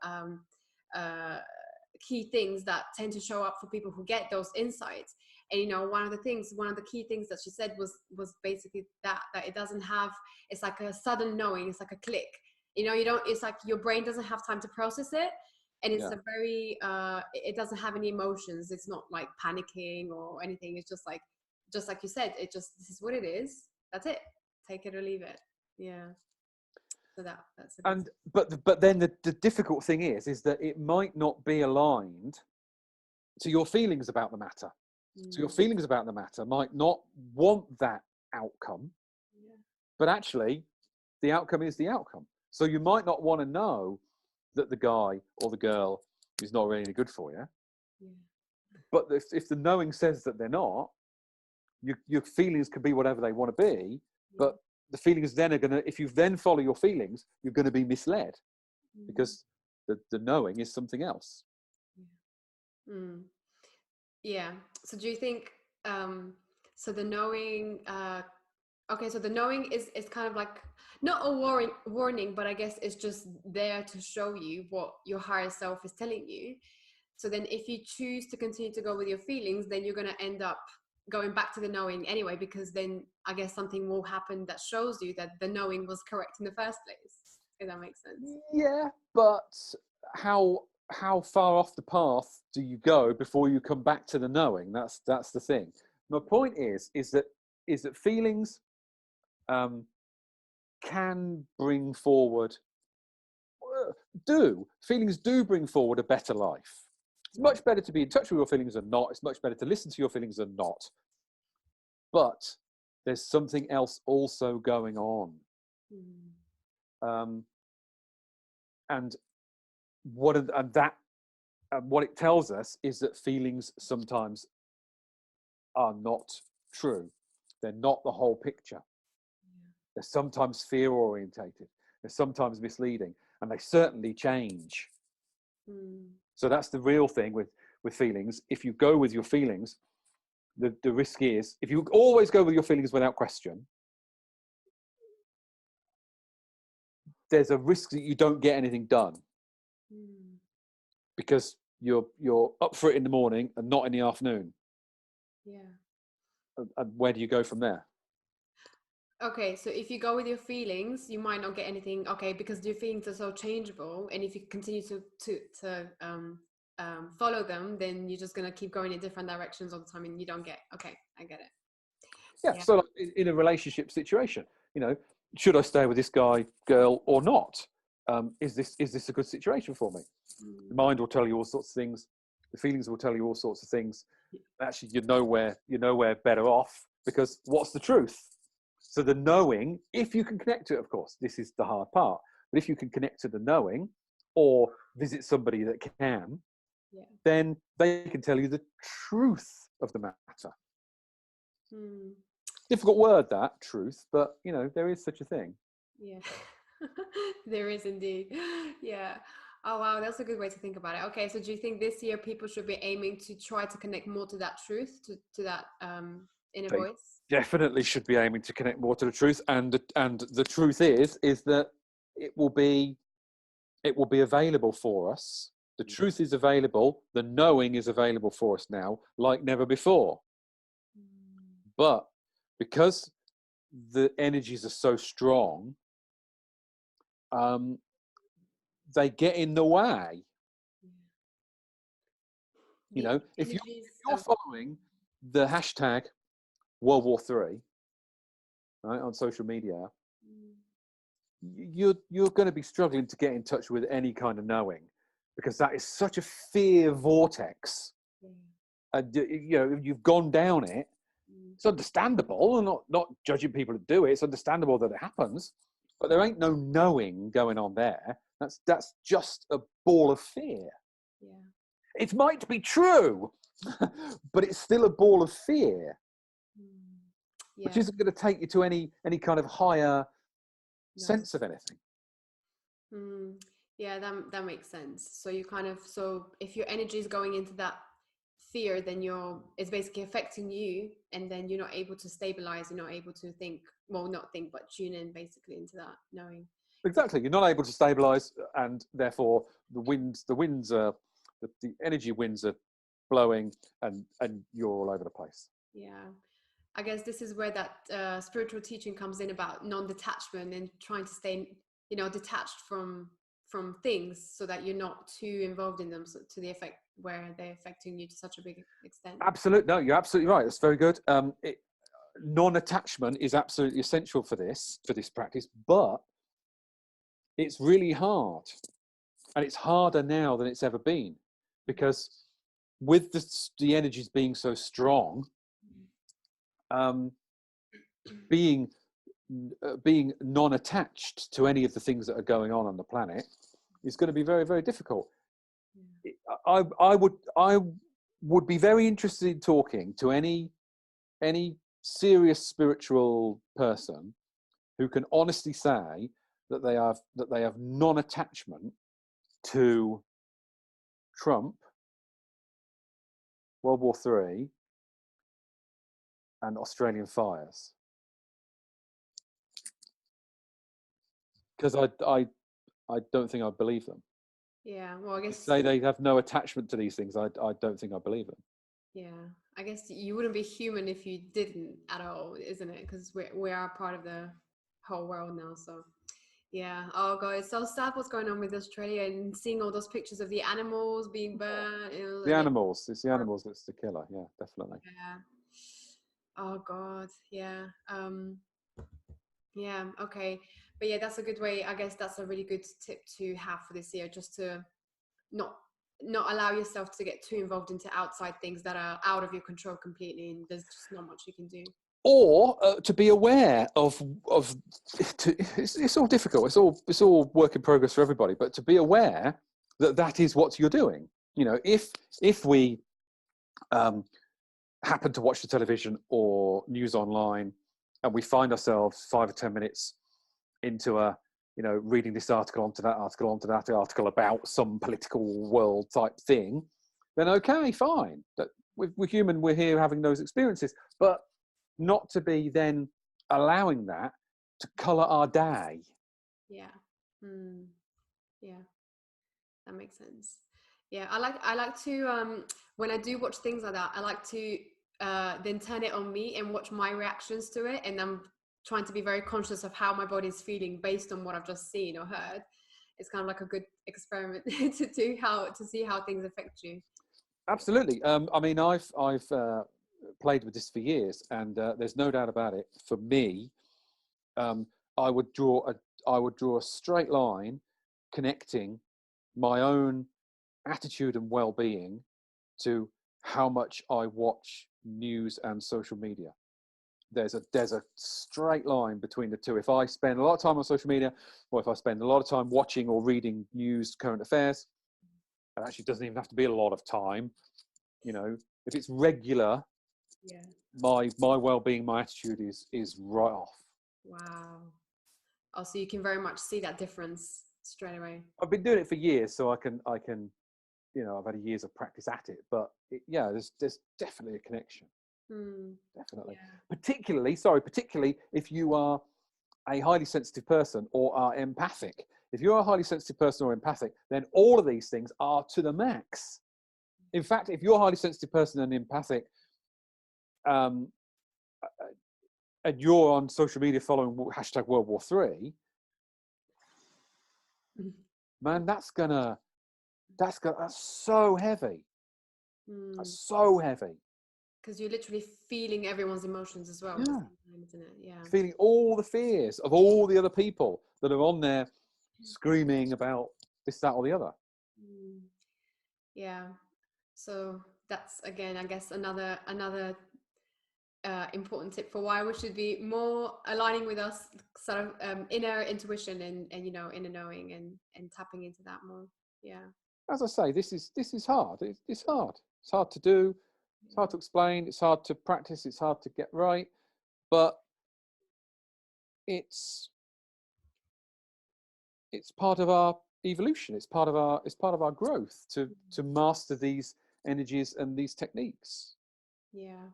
key things that tend to show up for people who get those insights. And, you know, one of the key things that she said was basically that it doesn't have, it's like a sudden knowing, it's like a click. You know, it's like your brain doesn't have time to process it. And it's a very, it doesn't have any emotions. It's not like panicking or anything. It's just like you said, this is what it is. That's it. Take it or leave it. Yeah. So that's a good but then the difficult thing is that it might not be aligned to your feelings about the matter. So your feelings about the matter might not want that outcome, but actually the outcome is the outcome. So you might not want to know that the guy or the girl is not really good for you. But if the knowing says that they're not, your feelings could be whatever they want to be, but the feelings then are going to, if you then follow your feelings, you're going to be misled because the knowing is something else. Yeah. So do you think, so the knowing, so the knowing is kind of like not a warning, but I guess it's just there to show you what your higher self is telling you. So then if you choose to continue to go with your feelings, then you're going to end up going back to the knowing anyway, because then I guess something will happen that shows you that the knowing was correct in the first place. If that makes sense. Yeah, but how far off the path do you go before you come back to the knowing? That's the thing. My point is that feelings can bring forward, feelings do bring forward a better life. It's much better to be in touch with your feelings than not. It's much better to listen to your feelings than not. But there's something else also going on. And what it tells us is that feelings sometimes are not true. They're not the whole picture. They're sometimes fear orientated. They're sometimes misleading, and they certainly change. So that's the real thing with feelings. If you go with your feelings, the risk is, if you always go with your feelings without question, there's a risk that you don't get anything done because you're up for it in the morning and not in the afternoon. And where do you go from there? Okay, so if you go with your feelings, you might not get anything. Okay, because your feelings are so changeable, and if you continue to follow them, then you're just gonna keep going in different directions all the time, and you don't get. Okay, I get it. Yeah. So like in a relationship situation, you know, should I stay with this guy, girl, or not? Is this a good situation for me? The mind will tell you all sorts of things. The feelings will tell you all sorts of things. Actually, you're nowhere better off, because what's the truth? So the knowing, if you can connect to it, of course, this is the hard part. But if you can connect to the knowing, or visit somebody that can, then they can tell you the truth of the matter. Difficult word, that, truth, but you know, there is such a thing. Yeah. There is indeed. Yeah. Oh wow, that's a good way to think about it. Okay, so do you think this year people should be aiming to try to connect more to that truth, to that inner voice? Definitely should be aiming to connect more to the truth, and the truth is that it will be available for us. The truth is available. The knowing is available for us now, like never before. But because the energies are so strong, they get in the way. You know, if you're following the hashtag World War III, right, on social media, you're going to be struggling to get in touch with any kind of knowing, because that is such a fear vortex. And you know, you've gone down it. It's understandable. I'm not judging people who do it. It's understandable that it happens, but there ain't no knowing going on there. That's just a ball of fear. It might be true, but it's still a ball of fear, which isn't going to take you to any kind of higher sense of anything. Yeah, that makes sense. So you kind of, so if your energy is going into that fear, then it's basically affecting you, and then you're not able to stabilize, you're not able to think, well, not think, but tune in basically into that knowing. Exactly, you're not able to stabilize, and therefore the energy winds are blowing, and you're all over the place. Yeah, I guess this is where that spiritual teaching comes in about non-detachment and trying to stay, detached from things, so that you're not too involved in them, so to the effect where they're affecting you to such a big extent. Absolutely, no, you're absolutely right. That's very good. Non-attachment is absolutely essential for this practice, but it's really hard, and it's harder now than it's ever been, because with the energies being so strong, being non-attached to any of the things that are going on the planet is going to be very, very difficult. I would be very interested in talking to any serious spiritual person who can honestly say that they have non-attachment to Trump, World War III, and Australian fires. Because I don't think I believe them. Yeah, well, I guess Say they have no attachment to these things. I don't think I believe them. yeah, I guess you wouldn't be human if you didn't at all, isn't it? Because we are part of the whole world now. So yeah. Oh god, it's so sad what's going on with Australia, and seeing all those pictures of the animals being burned. The animals, it's the animals that's the killer. Yeah, definitely. Yeah. Oh god. Yeah. Yeah. Okay. But yeah, that's a good way. I guess that's a really good tip to have for this year, just to not allow yourself to get too involved into outside things that are out of your control completely, and there's just not much you can do. Or to be aware of it's all difficult. It's all work in progress for everybody. But to be aware that is what you're doing. If we happen to watch the television or news online, and we find ourselves 5 or 10 minutes into reading this article onto that article about some political world type thing, then okay, fine. We're human. We're here having those experiences, but not to be then allowing that to colour our day. Yeah. Yeah, that makes sense. Yeah, I like to when I do watch things like that, I like to then turn it on me and watch my reactions to it, and I'm trying to be very conscious of how my body's feeling based on what I've just seen or heard. It's kind of like a good experiment to do, to see how things affect you. Absolutely. I mean, I've played with this for years, and there's no doubt about it. For me, I would draw a straight line connecting my own attitude and well-being to how much I watch news and social media. There's a straight line between the two. If I spend a lot of time on social media, or if I spend a lot of time watching or reading news, current affairs, it actually doesn't even have to be a lot of time. If it's regular, Yeah. my well-being, my attitude is right off. Wow. Oh, so you can very much see that difference straight away. I've been doing it for years, so I can I've had years of practice at it. But there's definitely a connection. Definitely. Yeah. Particularly if you are a highly sensitive person or are empathic. If you're a highly sensitive person or empathic, then all of these things are to the max. In fact, if you're a highly sensitive person and empathic, and you're on social media following hashtag World War III, man, that's so heavy. That's so heavy. Because you're literally feeling everyone's emotions as well. Yeah. At the same time, isn't it? Yeah. Feeling all the fears of all the other people that are on there screaming about this, that, or the other. Yeah. So that's, again, I guess another important tip for why we should be more aligning with us sort of inner intuition and inner knowing and tapping into that more. Yeah. As I say, this is hard. It's hard. It's hard to do. It's hard to explain. It's hard to practice. It's hard to get right. But it's part of our evolution. It's part of our growth to master these energies and these techniques. Yeah.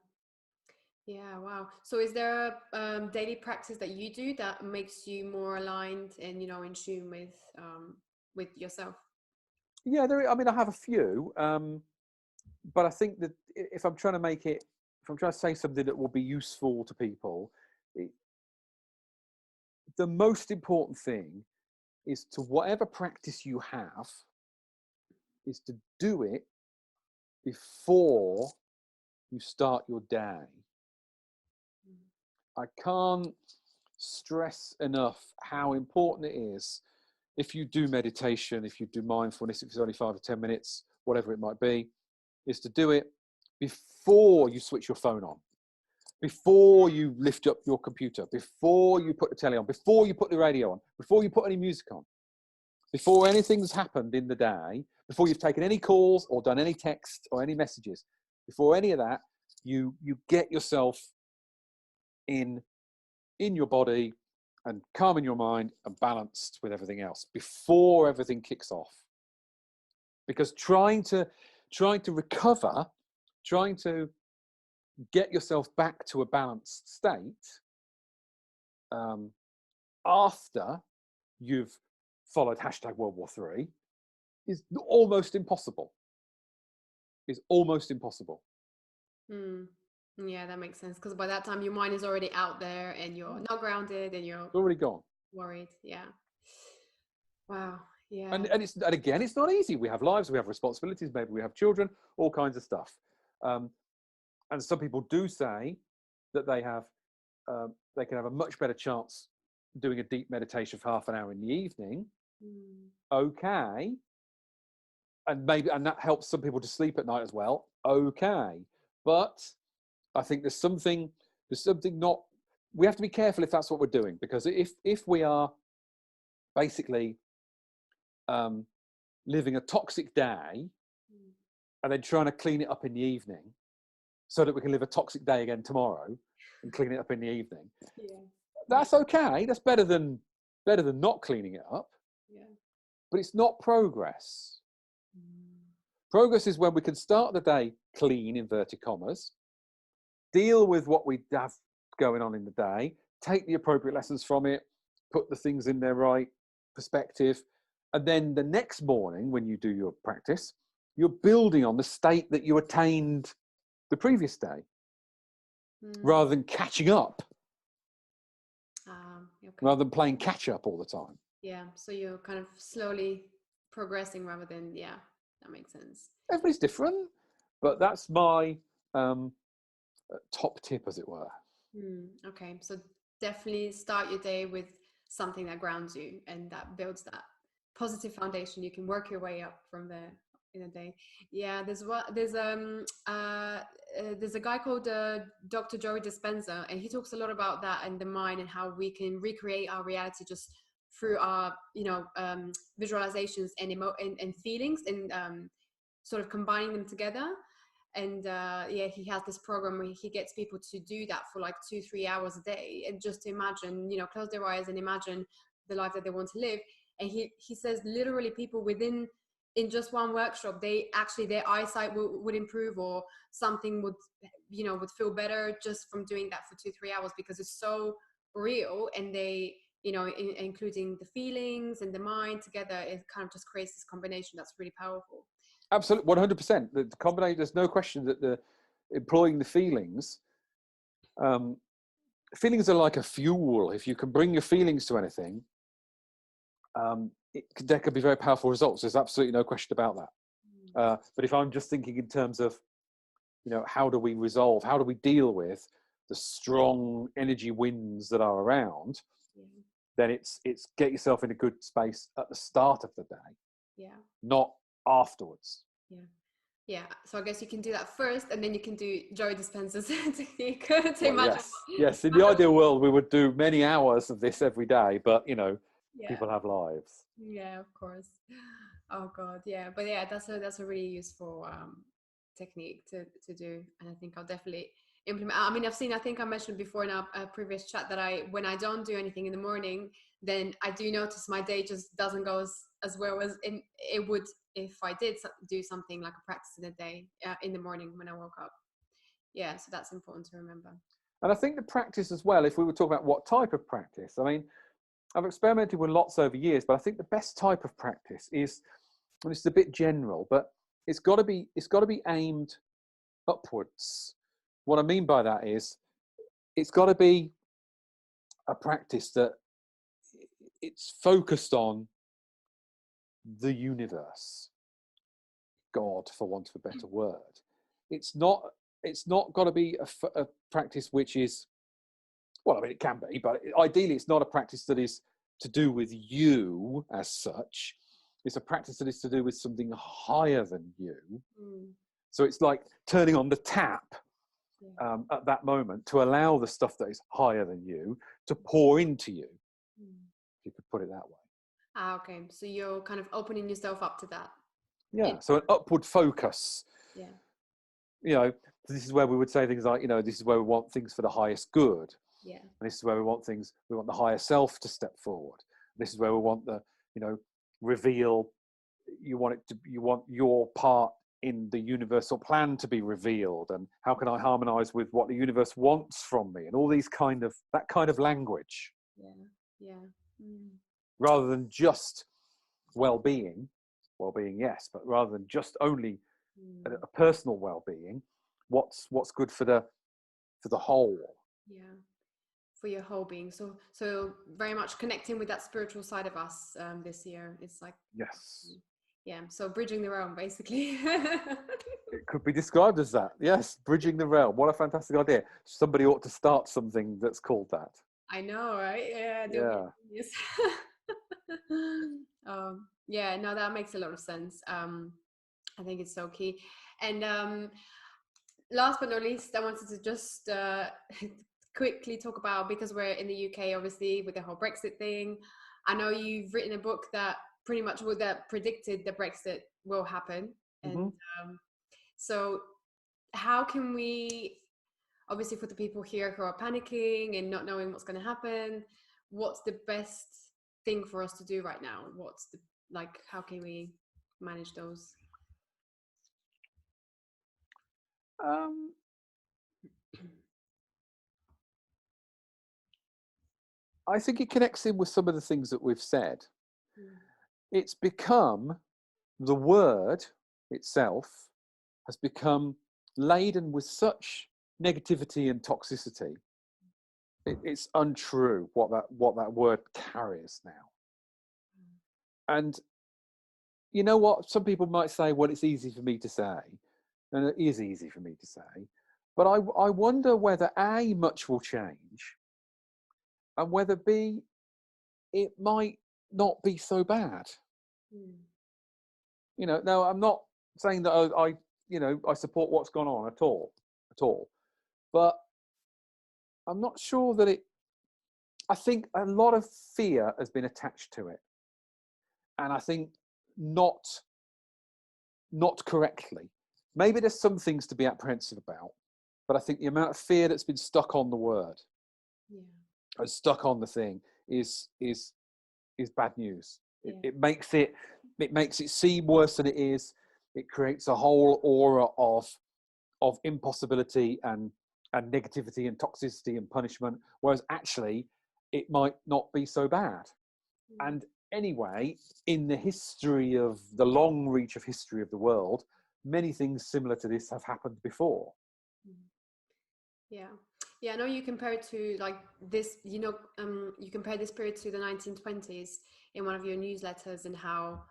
Yeah, wow. So is there a daily practice that you do that makes you more aligned and, you know, in tune with yourself? Yeah, I mean, I have a few, but I think that if I'm trying to make it, if I'm trying to say something that will be useful to people, it, the most important thing is to whatever practice you have, is to do it before you start your day. I can't stress enough how important it is, if you do meditation, if you do mindfulness, if it's only 5 or 10 minutes, whatever it might be, is to do it before you switch your phone on, before you lift up your computer, before you put the telly on, before you put the radio on, before you put any music on, before anything's happened in the day, before you've taken any calls or done any text or any messages, before any of that, you get yourself in your body and calm in your mind and balanced with everything else before everything kicks off. Because trying to recover, trying to get yourself back to a balanced state after you've followed #World War III is almost impossible. Is almost impossible. Mm. Yeah, that makes sense. Because by that time, your mind is already out there and you're not grounded and you're It's already gone. worried. Yeah. Wow. Yeah. And again, it's not easy. We have lives, we have responsibilities, maybe we have children, all kinds of stuff. And some people do say that they can have a much better chance doing a deep meditation for half an hour in the evening. Okay. And that helps some people to sleep at night as well. Okay. But I think there's something not, we have to be careful if that's what we're doing, because if we are basically living a toxic day and then trying to clean it up in the evening so that we can live a toxic day again tomorrow and clean it up in the evening, that's okay. That's better than not cleaning it up. But it's not progress. Progress is when we can start the day clean, inverted commas, deal with what we have going on in the day, take the appropriate lessons from it, put the things in their right perspective, and then the next morning when you do your practice, you're building on the state that you attained the previous day, rather than catching up, rather than playing catch up all the time. Yeah, so you're kind of slowly progressing rather than, that makes sense. Everybody's different, but that's my top tip, as it were. Okay, so definitely start your day with something that grounds you and that builds that positive foundation. You can work your way up from there in a day. Yeah, there's a guy called Dr. Joey Dispenza, and he talks a lot about that and the mind and how we can recreate our reality just through our visualizations and feelings, and sort of combining them together. And he has this program where he gets people to do that for like 2-3 hours a day, and just to imagine, close their eyes and imagine the life that they want to live. And he says literally people in just one workshop, their eyesight would improve, or something would feel better just from doing that for 2-3 hours, because it's so real. And they, including the feelings and the mind together, it kind of just creates this combination that's really powerful. Absolutely, 100%. The combination, there's no question that the employing the feelings, feelings are like a fuel. If you can bring your feelings to anything, there could be very powerful results. There's absolutely no question about that. But if I'm just thinking in terms of, how do we resolve, how do we deal with the strong energy winds that are around, then it's get yourself in a good space at the start of the day, not afterwards. So I guess you can do that first, and then you can do Joey Dispenza's technique. Yes, in the ideal world we would do many hours of this every day, but people have lives. Yeah, of course. Oh god, yeah. But that's a really useful technique to do, and I think I'll definitely implement. I mean, I think I mentioned before in our previous chat that when I don't do anything in the morning, then I do notice my day just doesn't go as well as it would if I did do something like a practice in the day, in the morning when I woke up. Yeah, so that's important to remember. And I think the practice as well, if we were talking about what type of practice, I mean, I've experimented with lots over years, but I think the best type of practice is, and it's a bit general, but it's got to be aimed upwards. What I mean by that is, it's got to be a practice that it's focused on the universe, God, for want of a better word. It's not got to be a practice which is, well, I mean, it can be, but ideally it's not a practice that is to do with you as such. It's a practice that is to do with something higher than you. So it's like turning on the tap at that moment to allow the stuff that is higher than you to pour into you, if you could put it that way. Okay, so you're kind of opening yourself up to that. Yeah, so an upward focus. Yeah. You know, this is where we would say things like, you know, this is where we want things for the highest good. Yeah. And this is where we want the higher self to step forward. This is where we want the, you know, reveal, you want your part in the universal plan to be revealed, and how can I harmonize with what the universe wants from me, and all these that kind of language. Rather than just well-being, yes, but rather than just only a personal well-being, what's good for the whole. For your whole being. So very much connecting with that spiritual side of us this year. It's like, yes. Yeah, so bridging the realm, basically. It could be described as that. Yes, bridging the realm. What a fantastic idea. Somebody ought to start something that's called that. I know, right? Yeah. Yes. Yeah, no, that makes a lot of sense. I think it's so key. And last but not least, I wanted to just quickly talk about, because we're in the UK, obviously, with the whole Brexit thing. I know you've written a book that pretty much that predicted that Brexit will happen. And so how can we, obviously for the people here who are panicking and not knowing what's going to happen, what's the best thing for us to do right now? How can we manage those? I think it connects in with some of the things that we've said. It's become, the word itself has become laden with such negativity and toxicity. It's untrue what that word carries now. And you know what? Some people might say, well, it's easy for me to say. And it is easy for me to say. But I wonder whether A, much will change, and whether B, it might not be so bad. You know, now I'm not saying that I support what's gone on at all, but I'm not sure that I think a lot of fear has been attached to it, and I think not correctly. Maybe there's some things to be apprehensive about, but I think the amount of fear that's been stuck on the word, and stuck on the thing, is bad news. It makes it seem worse than it is. It creates a whole aura of impossibility and negativity and toxicity and punishment, whereas actually it might not be so bad. And anyway, in the long reach of history of the world, many things similar to this have happened before. Yeah, I know you compare it to like this, you compare this period to the 1920s in one of your newsletters, and how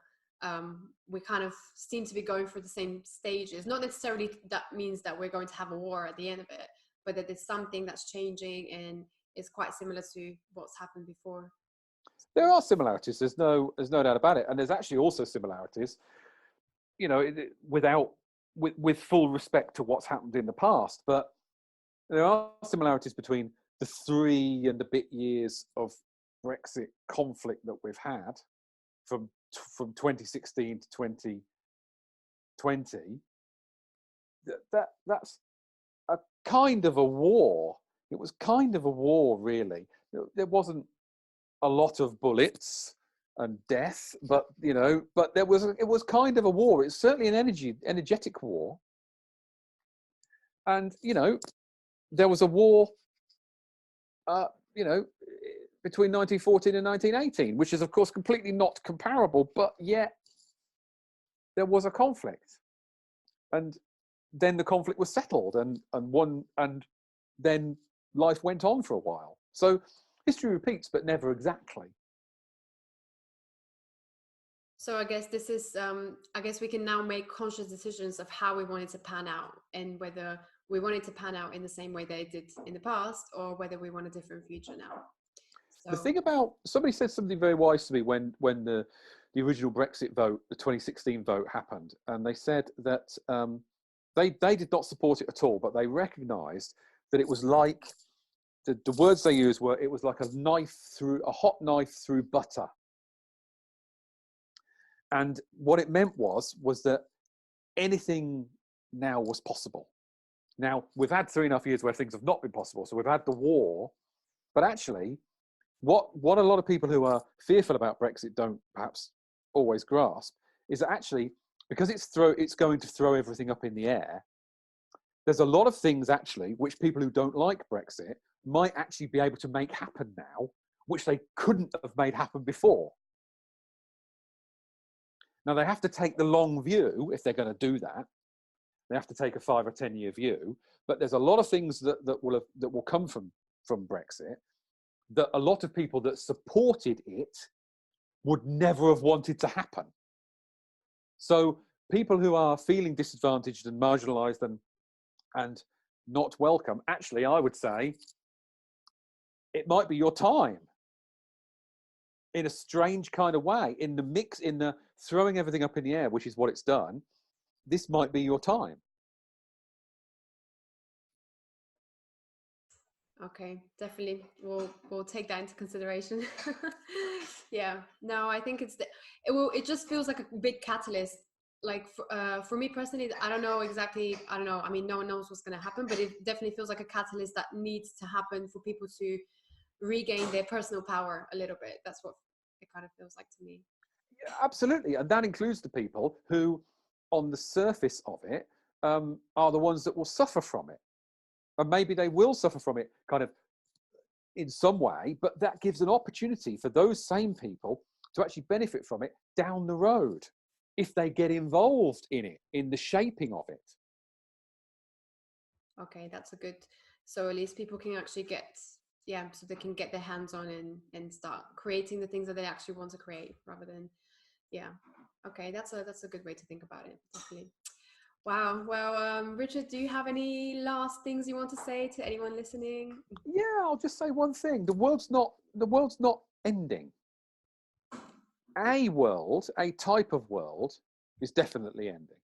we kind of seem to be going through the same stages. Not necessarily that means that we're going to have a war at the end of it, but that there's something that's changing and it's quite similar to what's happened before. There are similarities. There's no doubt about it. And there's actually also similarities, with full respect to what's happened in the past. But there are similarities between the 3 and a bit years of Brexit conflict that we've had from 2016 to 2020. That's a kind of a war. It was kind of a war, really. There wasn't a lot of bullets. and death, but but it was kind of a war. It's certainly an energetic war. And there was a war between 1914 and 1918, which is of course completely not comparable, but yet there was a conflict, and then the conflict was settled, and then life went on for a while. So history repeats, but never exactly. So I guess this is, I guess we can now make conscious decisions of how we want it to pan out, and whether we want it to pan out in the same way they did in the past, or whether we want a different future now. So, the thing about, somebody said something very wise to me when the original Brexit vote, the 2016 vote happened, and they said that they did not support it at all, but they recognised that it was like, the words they used were, it was like a hot knife through butter. And what it meant was that anything now was possible. Now, we've had 3.5 years where things have not been possible. So we've had the war, but actually, what a lot of people who are fearful about Brexit don't perhaps always grasp is that actually, because it's going to throw everything up in the air, there's a lot of things actually which people who don't like Brexit might actually be able to make happen now, which they couldn't have made happen before. Now, they have to take the long view if they're going to do that. They have to take a 5 or 10 year view. But there's a lot of things that will come from Brexit that a lot of people that supported it would never have wanted to happen. So people who are feeling disadvantaged and marginalised and not welcome, actually, I would say it might be your time. In a strange kind of way, in the throwing everything up in the air, which is what it's done, this might be your time. okay, definitely, we'll take that into consideration. Yeah, no, I think it just feels like a big catalyst. Like for me personally, I don't know. I mean, no one knows what's going to happen, but it definitely feels like a catalyst that needs to happen for people to regain their personal power a little bit. That's what it kind of feels like to me. Yeah, absolutely, and that includes the people who, on the surface of it, are the ones that will suffer from it, and maybe they will suffer from it, kind of in some way. But that gives an opportunity for those same people to actually benefit from it down the road, if they get involved in it, in the shaping of it. Okay, that's a good. So at least people can actually so they can get their hands on and start creating the things that they actually want to create, rather than, okay, that's a good way to think about it, definitely. Wow. Well, Richard, do you have any last things you want to say to anyone listening? Yeah, I'll just say one thing: the world's not ending. A type of world, is definitely ending.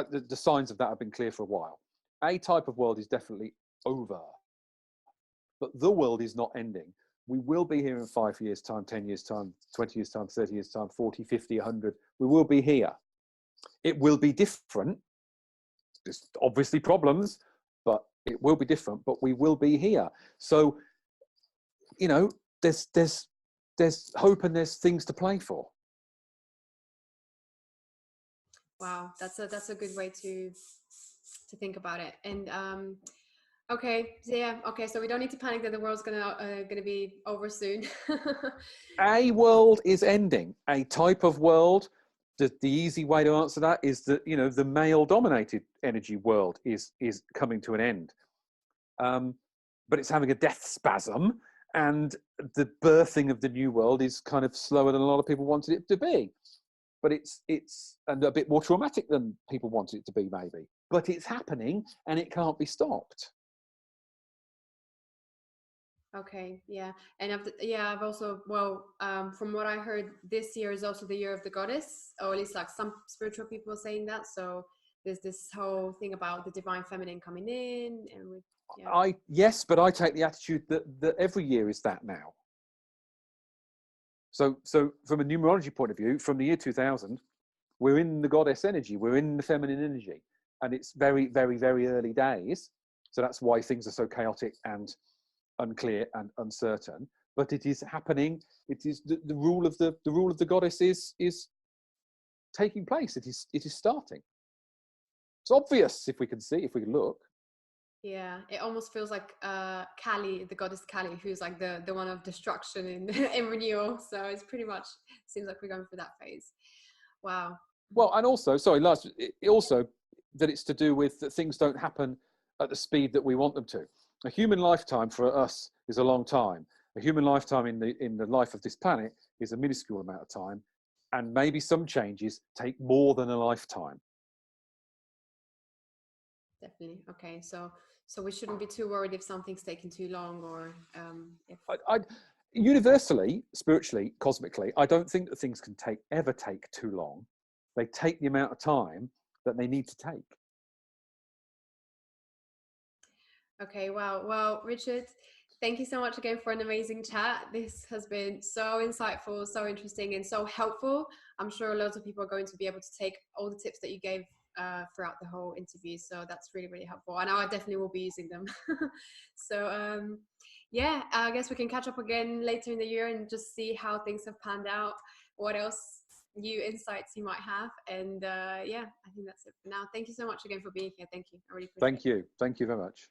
The signs of that have been clear for a while. A type of world is definitely over. But the world is not ending. We will be here in 5 years' time, 10 years' time, 20 years' time, 30 years' time, 40, 50, 100. We will be here. It will be different. There's obviously problems, but it will be different, but we will be here. So, there's hope and there's things to play for. Wow, that's a good way to think about it. And okay, so okay, so we don't need to panic that the world's gonna be over soon. A world is ending. A type of world, the easy way to answer that is that the male-dominated energy world is coming to an end, but it's having a death spasm, and the birthing of the new world is kind of slower than a lot of people wanted it to be. But it's and a bit more traumatic than people wanted it to be, maybe. But it's happening, and it can't be stopped. Okay, yeah, and I've also, from what I heard, this year is also the year of the goddess, or at least like some spiritual people are saying that. So there's this whole thing about the divine feminine coming in, and Yes, but I take the attitude that every year is that now. So from a numerology point of view, from the year 2000, we're in the goddess energy, we're in the feminine energy, and it's very, very, very early days. So that's why things are so chaotic and unclear and uncertain. but it is happening. It is the rule of the goddess is taking place. It is starting. It's obvious if we can look. Yeah, it almost feels like Kali, the goddess Kali, who's like the one of destruction in in renewal. So it's pretty much seems like we're going through that phase. Wow. Well, and also, sorry, also that it's to do with that things don't happen at the speed that we want them to. A human lifetime for us is a long time. A human lifetime in the life of this planet is a minuscule amount of time, and maybe some changes take more than a lifetime. Definitely. Okay, so we shouldn't be too worried if something's taking too long, or if Universally, spiritually, cosmically, I don't think that things can ever take too long. They take the amount of time that they need to take. Okay, wow. Well, Richard, thank you so much again for an amazing chat. This has been so insightful, so interesting, and so helpful. I'm sure loads of people are going to be able to take all the tips that you gave throughout the whole interview. So that's really, really helpful. And I definitely will be using them. So, yeah, I guess we can catch up again later in the year and just see how things have panned out, what else new insights you might have. And yeah, I think that's it for now. Thank you so much again for being here. Thank you. I really appreciate it. Thank you very much.